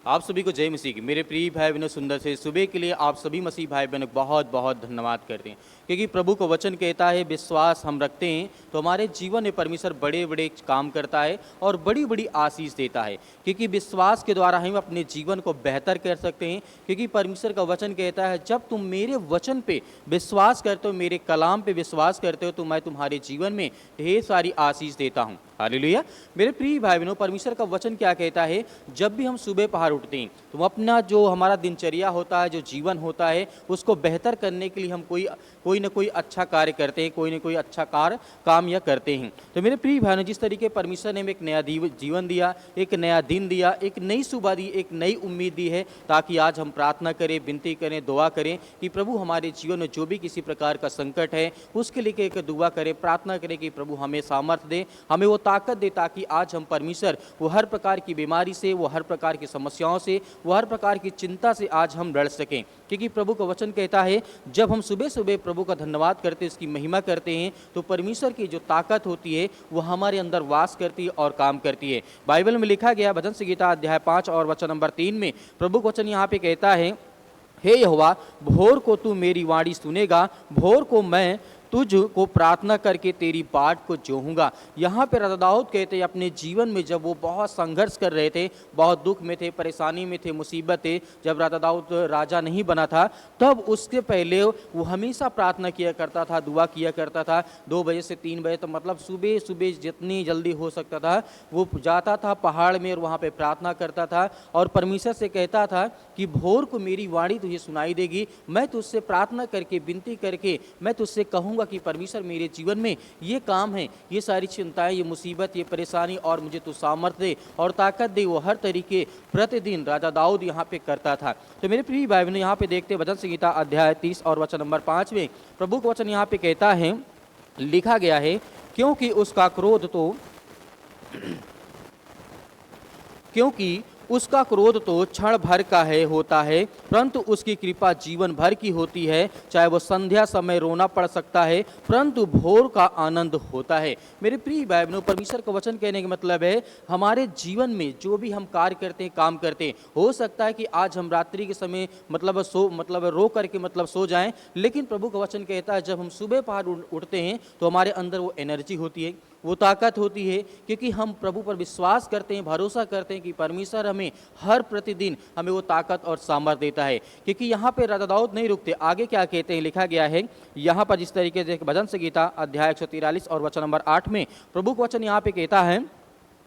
आप सभी को जय मसीह की। मेरे प्रिय भाई बहनों, सुंदर से सुबह के लिए आप सभी मसीह भाई बहनों को बहुत बहुत धन्यवाद करते हैं, क्योंकि प्रभु को वचन कहता है विश्वास हम रखते हैं तो हमारे जीवन में परमेश्वर बड़े बड़े काम करता है और बड़ी बड़ी आशीष देता है, क्योंकि विश्वास के द्वारा हम अपने जीवन को बेहतर कर सकते हैं। क्योंकि परमेश्वर का वचन कहता है जब तुम मेरे वचन पे विश्वास करते हो, मेरे कलाम पे विश्वास करते हो, तो मैं तुम्हारे जीवन में ढेर सारी आशीष देता हूँ। हालेलुया। मेरे प्रिय भाई बहनों, परमेश्वर का वचन क्या कहता है, जब भी हम सुबह पहर उठते हैं तो अपना जो हमारा दिनचर्या होता है, जो जीवन होता है, उसको बेहतर करने के लिए हम कोई ना कोई अच्छा कार्य करते हैं, कोई ना कोई अच्छा कार्य काम या करते हैं। तो मेरे प्रिय भाई बहनों, जिस तरीके परमेश्वर ने हमें एक नया जीवन दिया, एक नया दिन दिया, एक नई सुबह दी, एक नई उम्मीद दी है, ताकि आज हम प्रार्थना करें, विनती करें, दुआ करें कि प्रभु हमारे जीवन में जो भी किसी प्रकार का संकट है उसके लिए एक दुआ करें, प्रार्थना करें कि प्रभु हमें सामर्थ्य दे, हमें वो ताकत दे, ताकि आज हम परमेश्वर वो हर प्रकार की बीमारी से, वो हर प्रकार की समस्याओं से, वो हर प्रकार की चिंता से आज हम लड़ सकें। क्योंकि प्रभु का वचन कहता है जब हम सुबह सुबह प्रभु का धन्यवाद करते हैं, उसकी महिमा करते हैं, तो परमेश्वर की जो ताकत होती है वो हमारे अंदर वास करती है और काम करती है। बाइबल में लिखा गया भजन संहिता अध्याय 5 और वचन नंबर 3 में प्रभु का वचन यहाँ पे कहता है, हे यहोवा, भोर को तू मेरी वाणी सुनेगा, भोर को मैं तुझको प्रार्थना करके तेरी बाट को जोहूँगा। यहाँ पे राजा दाऊद कहते हैं अपने जीवन में जब वो बहुत संघर्ष कर रहे थे, बहुत दुख में थे, परेशानी में थे, मुसीबत थे, जब राजा दाऊद राजा नहीं बना था, तब उसके पहले वो हमेशा प्रार्थना किया करता था, दुआ किया करता था। 2 बजे से 3 बजे तो मतलब सुबह सुबह जितनी जल्दी हो सकता था वो जाता था पहाड़ में और वहाँ पे प्रार्थना करता था और परमेश्वर से कहता था कि भोर को मेरी वाणी तुझे सुनाई देगी, मैं तुझसे प्रार्थना करके, विनती करके मैं तुझसे कहूँगा कि परमेश्वर मेरे जीवन में ये काम है, ये सारी चिंताएं, ये मुसीबत, ये परेशानी, और मुझे तू सामर्थ्य दे और ताकत दे। वो हर तरीके प्रतिदिन राजा दाऊद यहाँ पे करता था। तो मेरे प्रिय भाई बहनों, यहाँ पे देखते भजन संहिता अध्याय 30 और वचन नंबर 5 में प्रभु का वचन यहाँ पे कहता है, लिखा गया है, क्योंकि उसका क्रोध तो क्षण भर का होता है, परंतु उसकी कृपा जीवन भर की होती है। चाहे वो संध्या समय रोना पड़ सकता है, परंतु भोर का आनंद होता है। मेरे प्रिय भाई बहनों, परमेश्वर का वचन कहने का मतलब है हमारे जीवन में जो भी हम कार्य करते हैं, काम करते हैं, हो सकता है कि आज हम रात्रि के समय रो करके सो जाएं, लेकिन प्रभु का वचन कहता है जब हम सुबह पहर उठते हैं तो हमारे अंदर वो एनर्जी होती है, वो ताकत होती है, क्योंकि हम प्रभु पर विश्वास करते हैं, भरोसा करते हैं कि परमेश्वर हमें हर प्रतिदिन हमें वो ताकत और सामर्थ्य देता है। क्योंकि यहाँ पे राजा दाऊद नहीं रुकते, आगे क्या कहते हैं, लिखा गया है यहाँ पर जिस तरीके से भजन संहिता अध्याय 143 और वचन नंबर 8 में प्रभु का वचन यहाँ पे कहता है,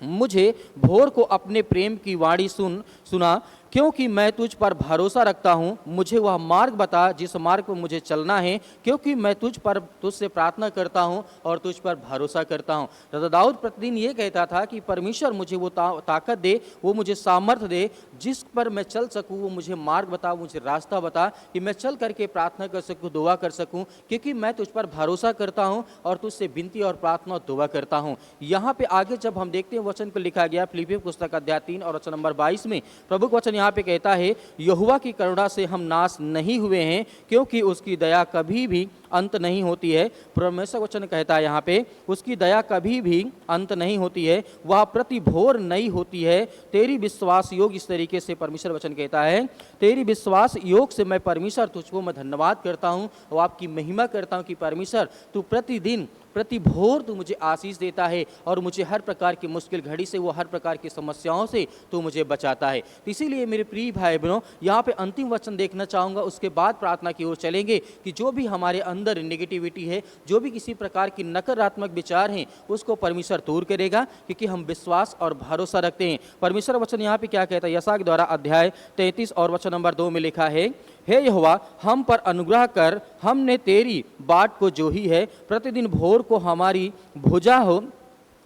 मुझे भोर को अपने प्रेम की वाणी सुना, क्योंकि मैं तुझ पर भरोसा रखता हूँ, मुझे वह मार्ग बता जिस मार्ग पर मुझे चलना है, क्योंकि मैं तुझसे प्रार्थना करता हूँ और तुझ पर भरोसा करता हूँ। राजा दाऊद प्रतिदिन ये कहता था कि परमेश्वर मुझे वो ताकत दे, वो मुझे सामर्थ्य दे, जिस पर मैं चल सकूँ, वो मुझे मार्ग बता, मुझे रास्ता बता कि मैं चल करके प्रार्थना कर सकूँ, दुआ कर सकूँ, क्योंकि मैं तुझ पर भरोसा करता हूँ और तुझसे विनती और प्रार्थना और दुआ करता हूँ। यहाँ पे आगे जब हम देखते हैं वचन को लिखा गया फिलिप्पियों पुस्तक अध्याय 3 और वचन नंबर 22 में प्रभु का वचन यहाँ पे कहता है, यहोवा की करुणा से हम नाश नहीं हुए हैं, क्योंकि उसकी दया कभी भी अंत नहीं होती है। परमेश्वर वचन कहता है यहाँ पे, उसकी दया कभी भी अंत नहीं होती है, वह प्रति भोर नई होती है। तेरी विश्वास योग, इस तरीके से परमेश्वर वचन कहता है, तेरी विश्वास योग से मैं परमेश्वर तुझको मैं धन्यवाद करता हूँ और आपकी महिमा करता हूँ कि परमेश्वर तू प्रतिदिन प्रति भोर तू मुझे आशीष देता है और मुझे हर प्रकार की मुश्किल घड़ी से, वो हर प्रकार की समस्याओं से तू मुझे बचाता है। तो इसीलिए मेरे प्रिय भाई बहनों, यहाँ पे अंतिम वचन देखना चाहूँगा, उसके बाद प्रार्थना की ओर चलेंगे कि जो भी हमारे अंदर नेगेटिविटी है, जो भी किसी प्रकार की नकारात्मक विचार हैं, उसको परमेश्वर दूर करेगा, क्योंकि हम विश्वास और भरोसा रखते हैं। परमेश्वर वचन यहाँ पे क्या कहता है, यशायाह के द्वारा अध्याय 33 और वचन नंबर 2 में लिखा है, हे यहोवा, हम पर अनुग्रह कर, हमने तेरी बाट को जोही है, प्रतिदिन भोर को हमारी भुजा हो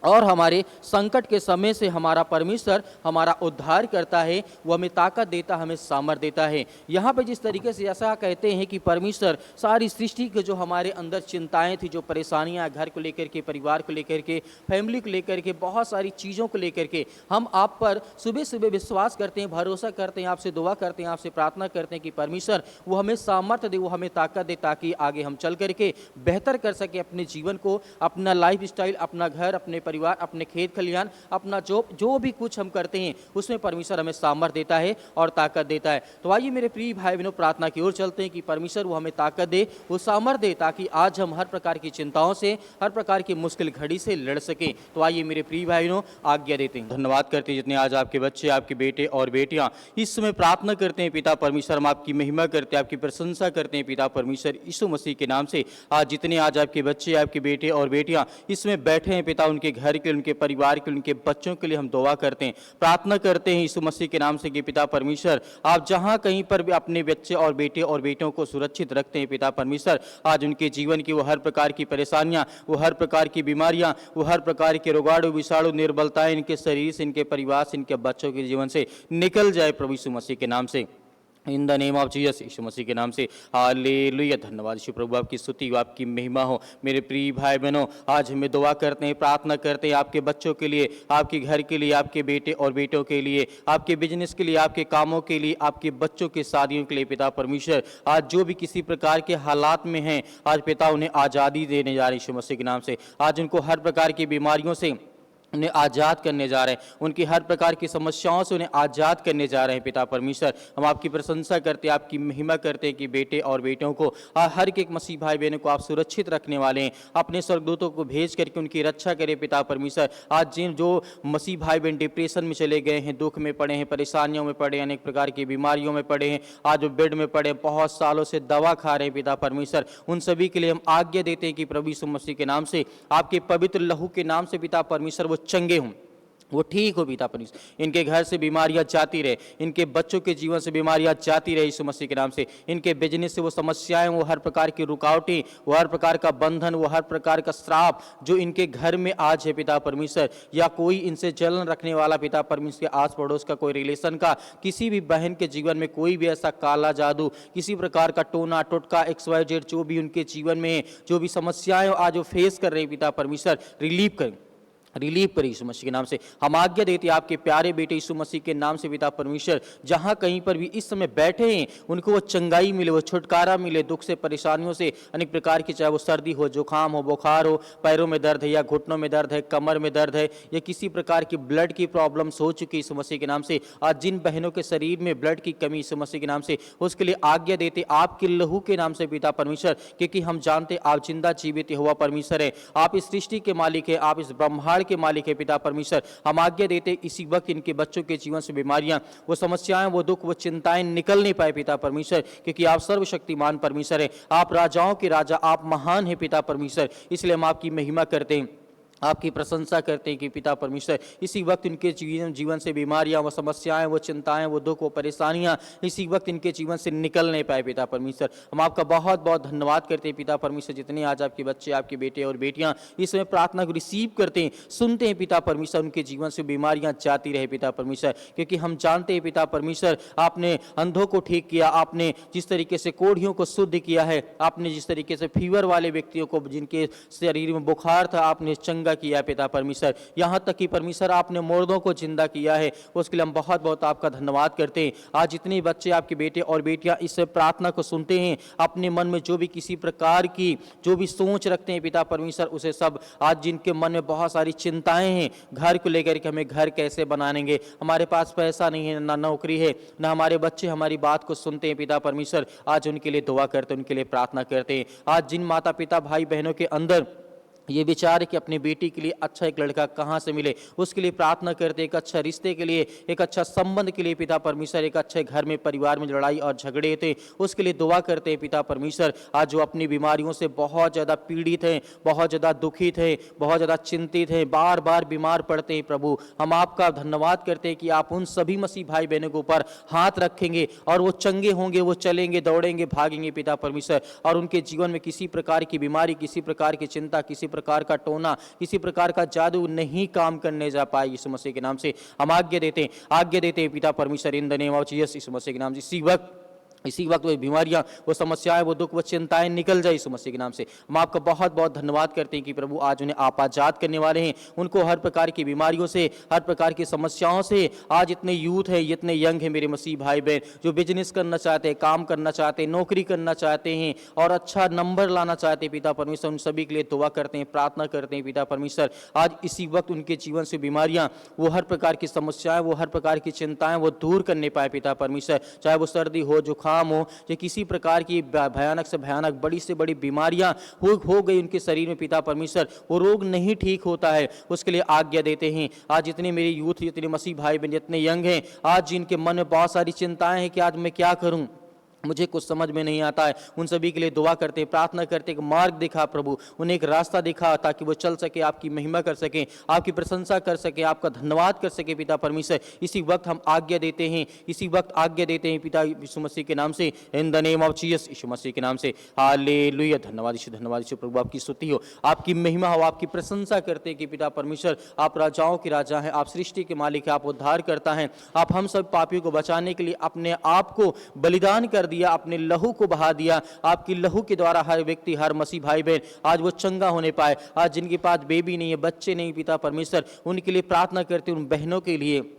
और हमारे संकट के समय से हमारा परमेश्वर हमारा उद्धार करता है, वो हमें ताकत देता, हमें सामर्थ्य देता है। यहाँ पे जिस तरीके से ऐसा कहते हैं कि परमेश्वर सारी सृष्टि के जो हमारे अंदर चिंताएं थी, जो परेशानियाँ, घर को लेकर के, परिवार को लेकर के, फैमिली को लेकर के, बहुत सारी चीज़ों को लेकर के हम आप पर सुबह सुबह विश्वास करते हैं, भरोसा करते हैं, आपसे दुआ करते हैं, आपसे प्रार्थना करते हैं कि परमेश्वर वो हमें सामर्थ्य दे, वो हमें ताकत दे, ताकि आगे हम चल करके बेहतर कर सके अपने जीवन को, अपना लाइफ स्टाइल, अपना घर, अपने परिवार, अपने खेत खलिहान, अपना जो जो भी कुछ हम करते हैं उसमें परमेश्वर हमें सामर्थ देता है और ताकत देता है। तो आइए मेरे प्रिय भाई बहनों, प्रार्थना की ओर चलते हैं कि परमेश्वर वो हमें ताकत दे, वो सामर्थ दे, ताकि आज हम हर प्रकार की चिंताओं से, हर प्रकार की मुश्किल घड़ी से लड़ सकें। तो आइए मेरे प्रिय भाई बहनों, आज्ञा देते हैं। धन्यवाद करते हैं जितने आज आपके बच्चे, आपके बेटे और बेटियां इस समय प्रार्थना करते हैं। पिता परमेश्वर, हम आपकी महिमा करते हैं, आपकी प्रशंसा करते हैं पिता परमेश्वर यीशु मसीह के नाम से। आज जितने आज आपके बच्चे, आपके बेटे और बेटियां इसमें बैठे हैं पिता, उनके घर के, उनके परिवार के, उनके बच्चों के लिए हम दुआ करते हैं, प्रार्थना करते हैं यीशु मसीह के नाम से कि पिता परमेश्वर आप जहां कहीं पर भी अपने बच्चे और बेटे और बेटियों को सुरक्षित रखते हैं पिता परमेश्वर। आज उनके जीवन की वो हर प्रकार की परेशानियां, वो हर प्रकार की बीमारियां, वो हर प्रकार के रोगाणु विषाणु निर्बलताएं इनके शरीर से, इनके परिवार से, इनके बच्चों के जीवन से निकल जाए प्रभु यीशु मसीह के नाम से, in the name of Jesus, Yeshu Masih के नाम से। हालेलुया। धन्यवाद यीशु प्रभु, आपकी स्तुति हो, आपकी महिमा हो। मेरे प्रिय भाई बहनों, आज हमें दुआ करते हैं, प्रार्थना करते हैं आपके बच्चों के लिए, आपके घर के लिए, आपके बेटे और बेटों के लिए, आपके बिजनेस के लिए, आपके कामों के लिए, आपके बच्चों के शादियों के लिए पिता परमेश्वर। आज जो भी किसी प्रकार के हालात में हैं, आज पिता उन्हें आज़ादी देने जा रहे हैं यीशु मसीह के नाम से। आज उनको हर प्रकार की बीमारियों से उन्हें आज़ाद करने जा रहे हैं, उनकी हर प्रकार की समस्याओं से उन्हें आज़ाद करने जा रहे हैं पिता परमेश्वर। हम आपकी प्रशंसा करते हैं, आपकी महिमा करते हैं कि बेटे और बेटियों को, हर एक मसीह भाई बहनों को आप सुरक्षित रखने वाले हैं। अपने स्वर्गदूतों को भेज करके उनकी रक्षा करें पिता परमेश्वर। आज जिन जो मसीह भाई बहन डिप्रेशन में चले गए हैं, दुख में पड़े हैं, परेशानियों में पड़े हैं, अनेक प्रकार की बीमारियों में पड़े हैं, आज वो बेड में पड़े, बहुत सालों से दवा खा रहे हैं पिता परमेश्वर, उन सभी के लिए हम आज्ञा देते हैं कि प्रभु यीशु मसीह के नाम से, आपके पवित्र लहू के नाम से पिता परमेश्वर वो चंगे हों, वो ठीक हो पिता परमेश्वर। इनके घर से बीमारियां जाती रहे, इनके बच्चों के जीवन से बीमारियां जाती रहे यीशु मसीह के नाम से। इनके बिजनेस से वो समस्याएं, वो हर प्रकार की रुकावटें, वो हर प्रकार का बंधन, वो हर प्रकार का श्राप जो इनके घर में आज है पिता परमेश्वर, या कोई इनसे जलन रखने वाला पिता परमेश्वर के आस पड़ोस का कोई रिलेशन का, किसी भी बहन के जीवन में कोई भी ऐसा काला जादू, किसी प्रकार का टोना टोटका XYZ जो भी उनके जीवन में है, जो भी समस्याएं आज वो फेस कर रहे हैं पिता परमेश्वर, रिलीव करें, रिलीव करें यीशु मसीह के नाम से। हम आज्ञा देते हैं आपके प्यारे बेटे यीशु मसीह के नाम से पिता परमेश्वर, जहां कहीं पर भी इस समय बैठे हैं उनको वो चंगाई मिले, वो छुटकारा मिले दुख से, परेशानियों से, अनेक प्रकार की, चाहे वो सर्दी हो, जुकाम हो, बुखार हो, पैरों में दर्द है या घुटनों में दर्द है, कमर में दर्द है, या किसी प्रकार की ब्लड की प्रॉब्लम्स हो चुकी यीशु मसीह के नाम से। आज जिन बहनों के शरीर में ब्लड की कमी यीशु मसीह के नाम से, उसके लिए आज्ञा देते आपके लहू के नाम से पिता परमेश्वर, क्योंकि हम जानते आप जिंदा जीवित हुआ परमेश्वर है, आप इस सृष्टि के मालिक है, आप इस ब्रह्मांड के मालिक है पिता परमेश्वर। हम आज्ञा देते इसी वक्त इनके बच्चों के जीवन से बीमारियां, वो समस्याएं, वो दुख, वो चिंताएं निकल नहीं पाए पिता परमेश्वर, क्योंकि आप सर्वशक्तिमान परमेश्वर है, आप राजाओं के राजा, आप महान है पिता परमेश्वर। इसलिए हम आपकी महिमा करते हैं, आपकी प्रशंसा करते हैं कि पिता परमेश्वर इसी वक्त इनके जीवन से बीमारियां, वो समस्याएं, वो चिंताएं, वो दुख, वो परेशानियां इसी वक्त इनके जीवन से निकल नहीं पाए पिता परमेश्वर। हम आपका बहुत बहुत धन्यवाद करते हैं पिता परमेश्वर, जितने आज आपके बच्चे, आपके बेटे और बेटियां इस समय प्रार्थना को रिसीव करते हैं, सुनते हैं पिता परमेश्वर, उनके जीवन से बीमारियां जाती रहे पिता परमेश्वर, क्योंकि हम जानते हैं पिता परमेश्वर आपने अंधों को ठीक किया, आपने जिस तरीके से कोढ़ियों को शुद्ध किया है, आपने जिस तरीके से फीवर वाले व्यक्तियों को, जिनके शरीर में बुखार था, आपने चंगा किया है पिता परमेश्वर, यहां तक कि परमेश्वर आपने मुर्दों को जिंदा किया है, उसके लिए हम बहुत बहुत आपका धन्यवाद करते हैं। आज जितने बच्चे, आपके बेटे और बेटियां इस प्रार्थना को सुनते हैं, अपने मन में जो भी किसी प्रकार की जो भी सोच रखते हैं पिता परमेश्वर, उसे सब आज जिनके मन में बहुत सारी चिंताएं हैं घर को लेकर के, हमें घर कैसे बनाएंगे, हमारे पास पैसा नहीं है, ना नौकरी है, ना हमारे बच्चे हमारी बात को सुनते हैं पिता परमेश्वर, आज उनके लिए दुआ करते हैं, उनके लिए प्रार्थना करते हैं। आज जिन माता पिता भाई बहनों के अंदर ये विचार है कि अपनी बेटी के लिए अच्छा एक लड़का कहाँ से मिले, उसके लिए प्रार्थना करते, एक अच्छा रिश्ते के लिए, एक अच्छा संबंध के लिए पिता परमेश्वर, एक अच्छे घर में परिवार में लड़ाई और झगड़े थे उसके लिए दुआ करते हैं पिता परमेश्वर। आज जो अपनी बीमारियों से बहुत ज़्यादा पीड़ित हैं, बहुत ज़्यादा दुखित हैं, बहुत ज़्यादा चिंतित हैं, बार बार बीमार पड़ते हैं, प्रभु हम आपका धन्यवाद करते हैं कि आप उन सभी मसीह भाई बहनों के ऊपर हाथ रखेंगे और वो चंगे होंगे, वो चलेंगे, दौड़ेंगे, भागेंगे पिता परमेश्वर, और उनके जीवन में किसी प्रकार की बीमारी, किसी प्रकार की चिंता, किसी प्रकार का टोना, किसी प्रकार का जादू नहीं काम करने जा पाए यीशु मसीह के नाम से। हम आज्ञा देते हैं पिता परमेश्वर, in the name of Jesus, Yeshu Masih के नाम से। इसी वक्त इसी वक्त वो बीमारियां, वो समस्याएं, वो दुख, वो चिंताएं निकल जाए यीशु मसीह के नाम से। हम आपका बहुत बहुत धन्यवाद करते हैं कि प्रभु आज उन्हें आप आजाद करने वाले हैं। उनको हर प्रकार की बीमारियों से, हर प्रकार की समस्याओं से, आज इतने यूथ हैं, इतने यंग हैं मेरे मसीह भाई बहन, जो बिजनेस करना चाहते हैं, काम करना चाहते हैं, नौकरी करना चाहते हैं और अच्छा नंबर लाना चाहते हैं पिता परमेश्वर, उन सभी के लिए दुआ करते हैं, प्रार्थना करते हैं पिता परमेश्वर। आज इसी वक्त उनके जीवन से बीमारियां, वो हर प्रकार की समस्याएं, वो हर प्रकार की चिंताएं वो दूर करने पाए पिता परमेश्वर। चाहे वो सर्दी हो, जुकाम हो या किसी प्रकार की भयानक से भयानक, बड़ी से बड़ी बीमारियां हो गई उनके शरीर में पिता परमेश्वर, वो रोग नहीं ठीक होता है, उसके लिए आज्ञा देते हैं। आज जितने मेरे यूथ, जितने मसीह भाई बहन, जितने यंग हैं, आज जिनके मन में बहुत सारी चिंताएं हैं कि आज मैं क्या करूं, मुझे कुछ समझ में नहीं आता है, उन सभी के लिए दुआ करते, प्रार्थना करते, एक मार्ग दिखा प्रभु, उन्हें एक रास्ता दिखा ताकि वो चल सके, आपकी महिमा कर सकें, आपकी प्रशंसा कर सके, आपका धन्यवाद कर सके पिता परमेश्वर। इसी वक्त हम आज्ञा देते हैं, इसी वक्त आज्ञा देते हैं पिता यीशु मसीह के नाम से, in the name of Jesus, Yeshu Masih के नाम से। हालेलुया, धन्यवाद यीशु, धन्यवाद यीशु प्रभु, आपकी स्तुति हो, आपकी महिमा हो, आपकी प्रशंसा करते हैं कि पिता परमेश्वर आप राजाओं के राजा हैं, आप सृष्टि के मालिक हैं, आप उद्धार करता हैं। आप हम सब पापियों को बचाने के लिए अपने आप को बलिदान कर दिया, अपने लहू को बहा दिया। आपकी लहू के द्वारा हर व्यक्ति, हर मसीह भाई बहन आज वो चंगा होने पाए। आज जिनके पास बेबी नहीं है, बच्चे नहीं पिता परमेश्वर, उनके लिए प्रार्थना करते, उन बहनों के लिए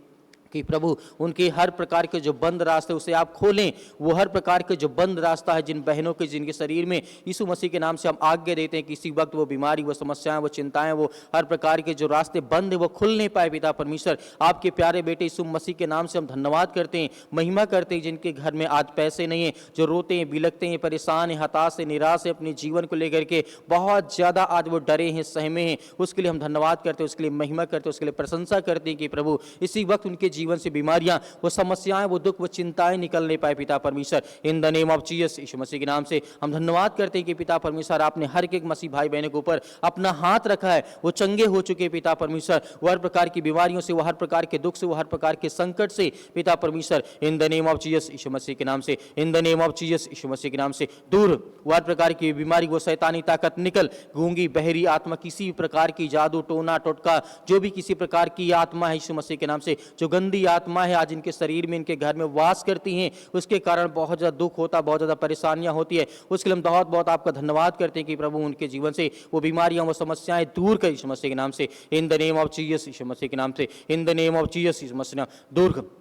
कि प्रभु उनके हर प्रकार के जो बंद रास्ते उसे आप खोलें। वो हर प्रकार के जो बंद रास्ता है जिन बहनों के, जिनके शरीर में, यीशु मसीह के नाम से हम आज्ञा देते हैं कि इसी वक्त वो बीमारी, वो समस्याएं, वो चिंताएं, वो हर प्रकार के जो रास्ते बंद है वो खुल नहीं पाए पिता परमेश्वर। आपके प्यारे बेटे यीशु मसीह के नाम से हम धन्यवाद करते हैं, महिमा करते हैं। जिनके घर में आज पैसे नहीं है, जो रोते हैं, बिलखते हैं, परेशान हैं, हताश है, निराश है अपने जीवन को लेकर के, बहुत ज्यादा आज वो डरे हैं, सहमे हैं, उसके लिए हम धन्यवाद करते हैं, उसके लिए महिमा करते हैं, उसके लिए प्रशंसा करते हैं कि प्रभु इसी वक्त उनके जीवन से बीमारियां, वो समस्याएं, वो दुख, वो चिंताएं निकल नहीं पाए पिता परमेश्वर। In the name of Jesus, Yeshu Masih के नाम से हम धन्यवाद करते हैं कि पिता परमेश्वर आपने हर एक मसीह भाई बहनों के ऊपर अपना हाथ रखा है, वो चंगे हो चुके पिता परमेश्वर, वो हर प्रकार की बीमारियों से, वो हर प्रकार के दुख से, वो हर प्रकार के संकट से पिता परमेश्वर, in the name of Jesus, Yeshu Masih के नाम से, in the name of Jesus, Yeshu Masih के नाम से दूर वो हर प्रकार की बीमारी, वो शैतानी ताकत निकल, गूंगी बहरी आत्मा, किसी भी प्रकार की जादू टोना टोटका, जो भी किसी प्रकार की आत्मा है यीशु मसीह के नाम से, जो गंदी आत्मा है आज इनके शरीर में, इनके घर में वास करती हैं, उसके कारण बहुत ज्यादा दुख होता, बहुत ज्यादा परेशानियां होती है। उसके लिए हम बहुत बहुत आपका धन्यवाद करते हैं कि प्रभु उनके जीवन से वो बीमारियां, वो समस्याएं दूर कर यीशु मसीह के नाम से, in the name of Jesus, Yeshu Masih के नाम से, in the name of Jesus, Yeshu Masih दूर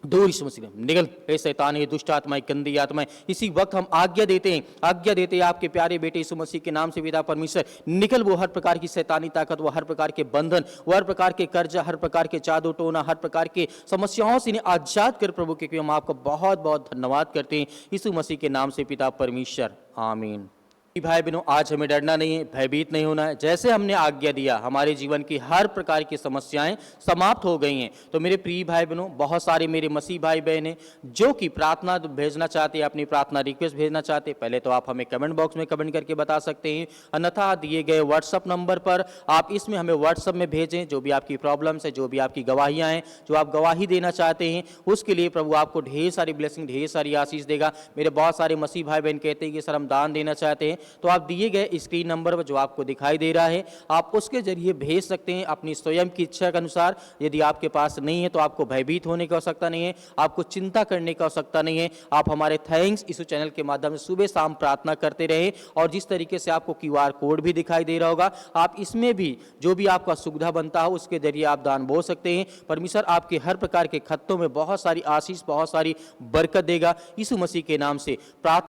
दूर यीशु मसीह निकल, हे शैतान, ये दुष्ट आत्माएं, गंदी आत्माएं, इसी वक्त हम आज्ञा देते हैं, आज्ञा देते हैं आपके प्यारे बेटे यीशु मसीह के नाम से पिता परमेश्वर, निकल वो हर प्रकार की शैतानी ताकत, वो हर प्रकार के बंधन, वो हर प्रकार के कर्जा, हर प्रकार के जादू टोना, हर प्रकार के समस्याओं से इन्हें आजाद कर प्रभु, क्योंकि हम आपका बहुत बहुत धन्यवाद करते हैं यीशु मसीह के नाम से पिता परमेश्वर, आमीन। भाई बहनों, आज हमें डरना नहीं है, भयभीत नहीं होना है। जैसे हमने आज्ञा दिया, हमारे जीवन की हर प्रकार की समस्याएं समाप्त हो गई हैं। तो मेरे प्रिय भाई बहनों, बहुत सारे मेरे मसीह भाई बहन हैं जो कि प्रार्थना भेजना चाहते हैं, अपनी प्रार्थना रिक्वेस्ट भेजना चाहते हैं। पहले तो आप हमें कमेंट बॉक्स में कमेंट करके बता सकते हैं, अन्यथा दिए गए व्हाट्सअप नंबर पर आप इसमें हमें व्हाट्सअप में भेजें जो भी आपकी प्रॉब्लम्स है, जो भी आपकी गवाहियाँ हैं, जो आप गवाही देना चाहते हैं, उसके लिए प्रभु आपको ढेर सारी ब्लेसिंग, ढेर सारी आशीष देगा। मेरे बहुत सारे मसीह भाई बहन कहते हैं कि सर हम दान देना चाहते हैं, तो आप दिए गए स्क्रीन नंबर पर जो आपको दिखाई दे रहा है, आप उसके जरिए भेज सकते हैं अपनी स्वयं की इच्छा के अनुसार। यदि आपके पास नहीं है तो आपको भयभीत होने की आवश्यकता नहीं है, आपको चिंता करने की आवश्यकता नहीं है। आप हमारे थैंक्स इस चैनल के माध्यम से सुबह शाम प्रार्थना करते रहे, और जिस तरीके से आपको QR कोड भी दिखाई दे रहा होगा, आप इसमें भी जो भी आपका सुविधा बनता हो उसके जरिए आप दान बोल सकते हैं। परमेश्वर आपके हर प्रकार के खत्तों में बहुत सारी आशीष, बहुत सारी बरकत देगा यीशु मसीह के नाम से। प्रार्थना